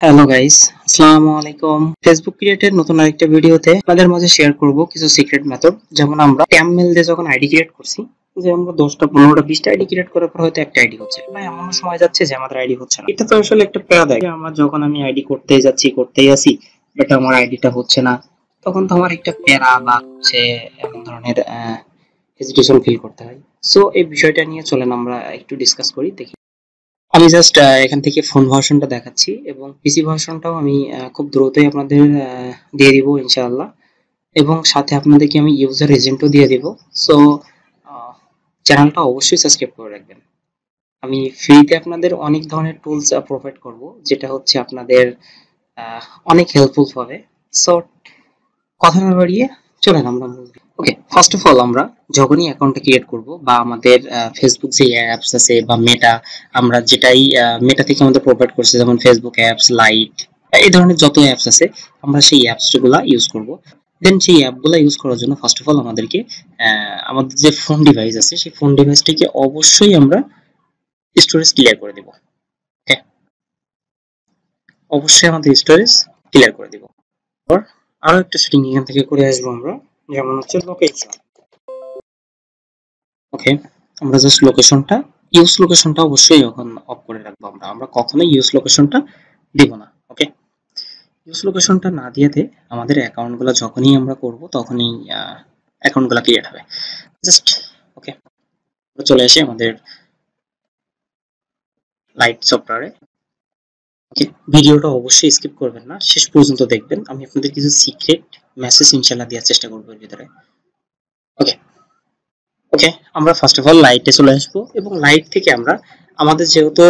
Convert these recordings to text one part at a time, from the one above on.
Hello guys, আসসালামু আলাইকুম। Facebook ক্রিয়েটের নতুন আরেকটা ভিডিওতে আপনাদের মাঝে শেয়ার করব কিছু সিক্রেট মেথড। যেমন আমরা ট্যাম্বনেল দিয়ে যখন আইডি ক্রিয়েট করছি, যে আমরা 10টা 15টা 20টা আইডি ক্রিয়েট করার পর হয়তো একটা আইডি হচ্ছে, বা এমন সময় যাচ্ছে যে আমাদের আইডি হচ্ছে না। এটা তো আসলে একটা প্যারা দেয়। আমার যখন আমি আইডি করতেই যাচ্ছি করতেই আসি, বাট আমার আইডিটা হচ্ছে না, তখন তো আমার একটা প্যারা বা হচ্ছে এমন ধরনের হেজিটেশন ফিল করতে হয়। সো এই বিষয়টা নিয়ে চলেন আমরা একটু ডিসকাস করি, দেখি। আমি জাস্ট এখান থেকে ফোন ভার্সনটা দেখাচ্ছি এবং পিসি ভার্সনটাও আমি খুব দ্রুতই আপনাদের দিয়ে দিব ইনশাআল্লাহ। এবং সাথে আপনাদেরকে আমি ইউজার এজেন্টও দিয়ে দিব। সো চ্যানেলটা অবশ্যই সাবস্ক্রাইব করে রাখবেন। আমি ফ্রিতে আপনাদের অনেক ধরনের টুলস প্রোভাইড করব, যেটা হচ্ছে আপনাদের অনেক হেল্পফুল হবে। সো কথা না বাড়িয়ে চলেন আমরা মূল। ওকে, ফার্স্ট অফ অল আমরা যখনই অ্যাকাউন্টটা ক্রিয়েট করব বা আমাদের ফেসবুক যে অ্যাপস আছে বা মেটা, আমরা যেটাই মেটা থেকে আমাদের প্রোভাইড করছে, যেমন ফেসবুক অ্যাপস, লাইট, এই ধরনের যত অ্যাপস আছে, আমরা সেই অ্যাপসগুলো ইউজ করব। দেন সেই অ্যাপগুলো ইউজ করার জন্য ফার্স্ট অফ অল আমাদেরকে আমাদের যে ফোন ডিভাইস আছে সেই ফোন ডিভাইসটিকে অবশ্যই আমরা স্টোরেজ ক্লিয়ার করে দেব। ওকে, অবশ্যই আমাদের স্টোরেজ ক্লিয়ার করে দেব। আরো একটা সেটিং এখান থেকে করে আসবো আমরা, যেমন হচ্ছে লোকেশন। ওকে, আমরা জাস্ট লোকেশনটা, ইউজ লোকেশনটা অবশ্যই এখন অফ করে রাখবো। আমরা কখনোই ইউজ লোকেশনটা দিব না। ওকে, ইউজ লোকেশনটা না দিয়েতে আমাদের অ্যাকাউন্টগুলো যখনই আমরা করব তখনই অ্যাকাউন্টগুলো ক্রিয়েট হবে। জাস্ট ওকে, চলে আসি আমাদের লাইট সফটওয়্যারে। ওকে, ভিডিওটা অবশ্যই স্কিপ করবেন না, শেষ পর্যন্ত দেখবেন। আমি আপনাদের কিছু সিক্রেট মেসেজ ইনশাআল্লাহ দেওয়ার চেষ্টা করবো এর ভিতরে। ওকে, ওকে, আমরা ফার্স্ট অফ অল লাইটে চলে আসবো এবং লাইট থেকে আমরা আমাদের যেহেতু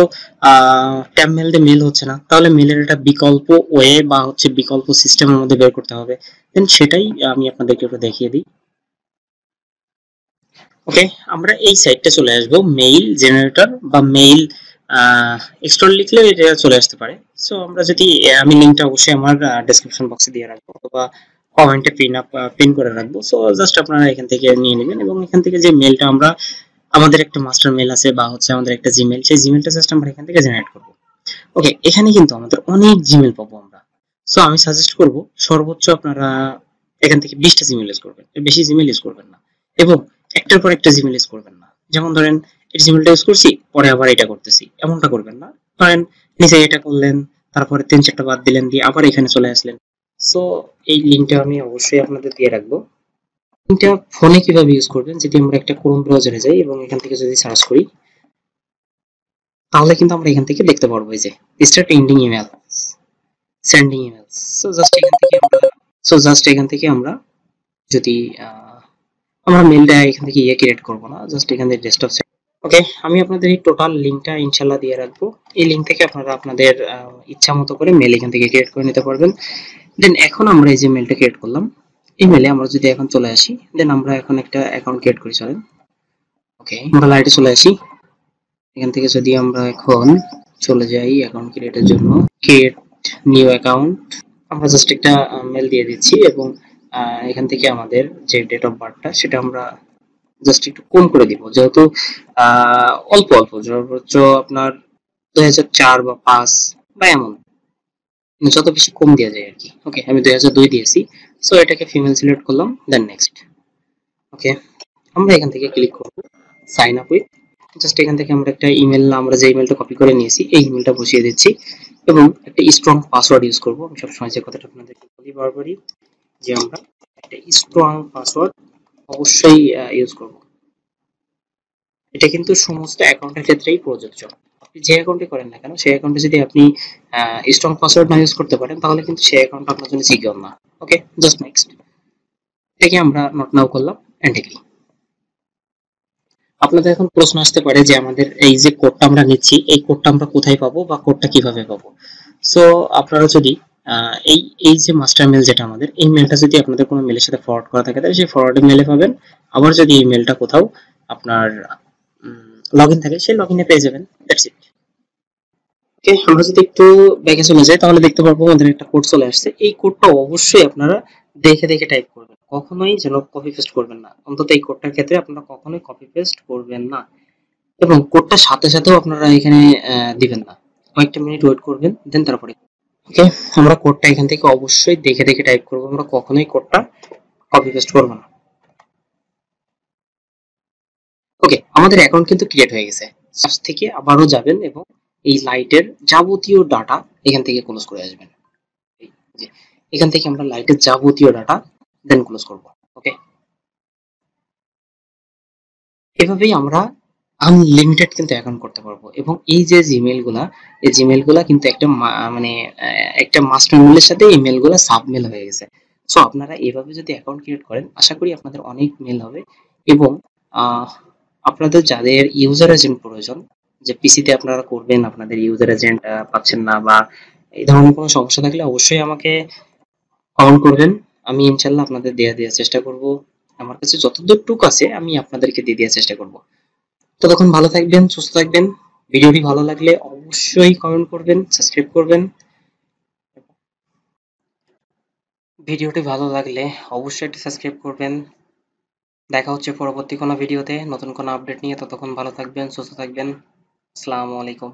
ট্যাব মেল দিয়ে মেল হচ্ছে না, তাহলে মেলের একটা বিকল্প ওয়ে বা হচ্ছে বিকল্প সিস্টেম আমাদের বের করতে হবে। দেন সেটাই আমি আপনাদেরকে একটু দেখিয়ে দিই। ওকে, আমরা এই সাইটটা চলে আসবো, মেইল জেনারেটর বা মেইল এক্সট্রা লিখলে এটা চলে আসতে পারে। সো আমরা যদি আমি লিঙ্কটা অবশ্যই আমার ডেসক্রিপশন বক্সে দিয়ে রাখবো অথবা কমেন্টে পিন করে রাখবো। সো জাস্ট আপনারা এখান থেকে নিয়ে নেবেন এবং এখান থেকে যে মেলটা আমরা, আমাদের একটা মাস্টার মেল আছে বা হচ্ছে আমাদের একটা জিমেল, সেই জিমেলটা জাস্ট আমরা এখান থেকে জেনারেট করব। ওকে, এখানে কিন্তু আমাদের অনেক জিমেল পাবো আমরা। সো আমি সাজেস্ট করব সর্বোচ্চ আপনারা এখান থেকে 20টা জিমেল ইউজ করবেন, এর বেশি জিমেল ইউজ করবেন না। এবং একটার পর একটা জিমেল ইউজ করবেন না। যেমন ধরেন এই জিমেলটা ইউজ করছি, পরে আবার এটা করতেছি, এমনটা করবেন না। ধরেন নিচে এটা করলেন, তারপরে 3-4টা বাদ দিলেন, দিয়ে আবার এখানে চলে আসলেন। সো এই লিঙ্কটা আমি অবশ্যই আপনাদের দিয়ে রাখবো। লিঙ্কটা ফোনে কিভাবে ইউজ করবেন, যদি আমরা একটা ক্রোম ব্রাউজারে যাই এবং এখান থেকে যদি সার্চ করি, তাহলে কিন্তু আমরা এখান থেকে দেখতে পারবো এই যে start ending email, sending email. So just এখান থেকে আমরা যদি আমরা মেলটা এখান থেকে ক্রিয়েট করব না, জাস্ট এখান থেকে ডেস্কটপ সেট। ওকে, আমি আপনাদের এই টোটাল লিংকটা ইনশাআল্লাহ দিয়ে রাখবো। এই লিংক থেকে আপনারা আপনাদের ইচ্ছা মতো করে মেল এখান থেকে ক্রিয়েট করে নিতে পারবেন। দেন এখন আমরা এই যে মেলটা ক্রিয়েট করলাম, এই মেলে আমরা যদি এখন চলে আসি, দেন আমরা এখন একটা অ্যাকাউন্ট ক্রিয়েট করি, চলেন। ওকে, আমরা লাইটে চলে আসি। এখান থেকে যদি আমরা এখন চলে যাই অ্যাকাউন্ট ক্রিয়েটের জন্য, ক্রিয়েট নিউ অ্যাকাউন্ট, আমরা জাস্ট একটা মেল দিয়ে দিচ্ছি এবং এখান থেকে আমাদের যে ডেট অফ বার্থটা সেটা আমরা জাস্ট একটু কম করে দিব, যেহেতু অল্প অল্প, সর্বোচ্চ আপনার 2004 বা 5 বা এমন, যত বেশি কম দেওয়া যায় আর কি। ওকে, আমি 2002 দিয়েছি। সো এটাকে ফিমেল সিলেক্ট করলাম, দেন নেক্সট। ওকে, আমরা এখান থেকে ক্লিক করব সাইন আপ উইথ। জাস্ট এখান থেকে আমরা একটা ইমেল, আমরা যে ইমেলটা কপি করে নিয়েছি এই ইমেলটা বসিয়ে দিচ্ছি এবং একটা স্ট্রং পাসওয়ার্ড ইউজ করব। আমি সবসময় যে কথাটা আপনাদেরকে বলি বারবারই, যে আমরা একটা স্ট্রং পাসওয়ার্ড অবশ্যই ইউজ করব। এটা কিন্তু সমস্ত অ্যাকাউন্টের ক্ষেত্রেই প্রযোজ্য। আপনি যে অ্যাকাউন্টে করেন না কেন, সেই অ্যাকাউন্টে যদি আপনি স্ট্রং পাসওয়ার্ড না ইউজ করতে পারেন, তাহলে কিন্তু সেই অ্যাকাউন্ট আপনার জন্য সিকিউর না। ওকে, জাস্ট নেক্সট। এটাকে আমরা নট নাও করলাম, এন্ড এগ্রি। আপনাদের এখন প্রশ্ন আসতে পারে যে আমাদের এই যে কোডটা আমরা নিচ্ছি, এই কোডটা আমরা কোথায় পাবো বা কোডটা কিভাবে পাবো। সো আপনারা যদি এই এই যে মাস্টার মেল যেটা আমাদের, এই মেলটা যদি আপনাদের কোনো মেলের সাথে ফরওয়ার্ড করা থাকে, তাহলে সেই ফরওয়ার্ডের মেলে পাবেন। আবার যদি এই মেলটা কোথাও আপনার লগ ইন থাকে, সেই লগ ইনে পেয়ে যাবেন। That's it. ওকে, আমরা যদি একটু ব্যাকে চলে যাই, তাহলে দেখতে পারবো আমাদের একটা কোড চলে আসছে। এই কোডটা অবশ্যই আপনারা দেখে দেখে টাইপ করবেন, কখনোই যেন কপি পেস্ট করবেন না। অন্তত এই কোডটার ক্ষেত্রে আপনারা কখনোই কপি পেস্ট করবেন না এবং কোডটার সাথে সাথেও আপনারা এখানে দিবেন না। কয়েকটা মিনিট ওয়েট করবেন, দেন তারপরে। ওকে, আমরা কোডটা এখান থেকে অবশ্যই দেখে দেখে টাইপ করব, আমরা কখনোই কোডটা কপি পেস্ট করব না। ওকে, আমাদের অ্যাকাউন্ট কিন্তু ক্রিয়েট হয়ে গেছে। সার্চ থেকে আবারও যাবেন এবং এই লাইটের যাবতীয় ডাটা এখান থেকে ক্লোজ করে আসবেন। এই যে এখান থেকে আমরা লাইটের যাবতীয় ডাটা দেন ক্লোজ করব। ওকে, এভাবেই আমরা আনলিমিটেড কিন্তু অ্যাকাউন্ট করতে পারবো। এবং এই যে জিমেল গুলা, এই জিমেল গুলা কিন্তু একটা মানে একটা মাস্টার মেলের সাথে এই মেল গুলা সাব মেল হয়ে গেছে। সো আপনারা এভাবে যদি অ্যাকাউন্ট ক্রিয়েট করেন, আশা করি আপনাদের অনেক মেল হবে। এবং আহ, আপনাদের যাদের ইউজার এজেন্ট প্রয়োজন, যে পিসিতে আপনারা করবেন, আপনাদের ইউজার এজেন্ট পাচ্ছেন না বা এই ধরনের কোনো সমস্যা থাকলে অবশ্যই আমাকে কমেন্ট করবেন। আমি ইনশাল্লাহ আপনাদের দেওয়ার চেষ্টা করব। আমার কাছে যতদূর টুক আছে আমি আপনাদেরকে দিয়ে দেওয়ার চেষ্টা করব। ততক্ষণ ভালো থাকবেন, সুস্থ থাকবেন। ভিডিওটি ভালো লাগলে অবশ্যই কমেন্ট করবেন, সাবস্ক্রাইব করবেন। ভিডিওটি ভালো লাগলে অবশ্যই একটি সাবস্ক্রাইব করবেন। দেখা হচ্ছে পরবর্তী কোনো ভিডিওতে নতুন কোনো আপডেট নিয়ে। ততক্ষণ ভালো থাকবেন, সুস্থ থাকবেন। আসসালামু আলাইকুম।